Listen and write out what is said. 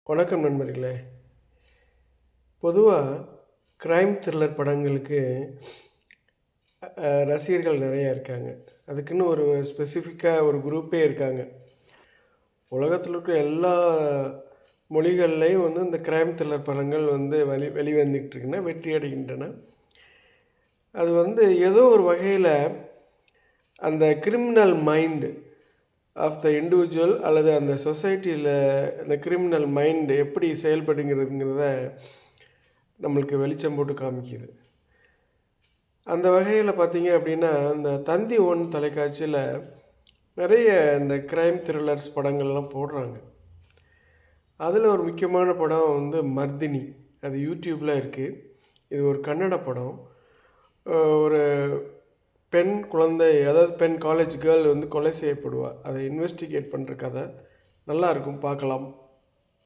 வணக்கம் நண்பர்களே. பொதுவாக கிரைம் த்ரில்லர் படங்களுக்கு ரசிகர்கள் நிறையா இருக்காங்க. அதுக்குன்னு ஒரு ஸ்பெசிஃபிக்காக ஒரு குரூப்பே இருக்காங்க. உலகத்தில் இருக்கிற எல்லா மொழிகள்லேயும் இந்த கிரைம் த்ரில்லர் படங்கள் வெளிவந்துக்கிட்டு இருக்குன்னா வெற்றி அடைகின்றன. அது ஏதோ ஒரு வகையில் அந்த criminal mind of the individual அல்லது அந்த சொசைட்டியில் அந்த கிரிமினல் மைண்டு எப்படி செயல்படுங்கிறதுங்கிறத நம்மளுக்கு வெளிச்சம் போட்டு காமிக்குது. அந்த வகையில் பார்த்தீங்க அப்படின்னா, இந்த தந்தி ஒன் தொலைக்காட்சியில் நிறைய இந்த கிரைம் த்ரில்லர்ஸ் படங்கள்லாம் போடுறாங்க. அதில் ஒரு முக்கியமான படம் மர்தினி. அது யூடியூப்பில் இருக்குது. இது ஒரு கன்னட படம். ஒரு பெண் குழந்தை, அதாவது பெண் காலேஜ் கேர்ள் கொலை செய்யப்படுவாள். அதை இன்வெஸ்டிகேட் பண்ணுற கதை. நல்லாயிருக்கும், பார்க்கலாம்.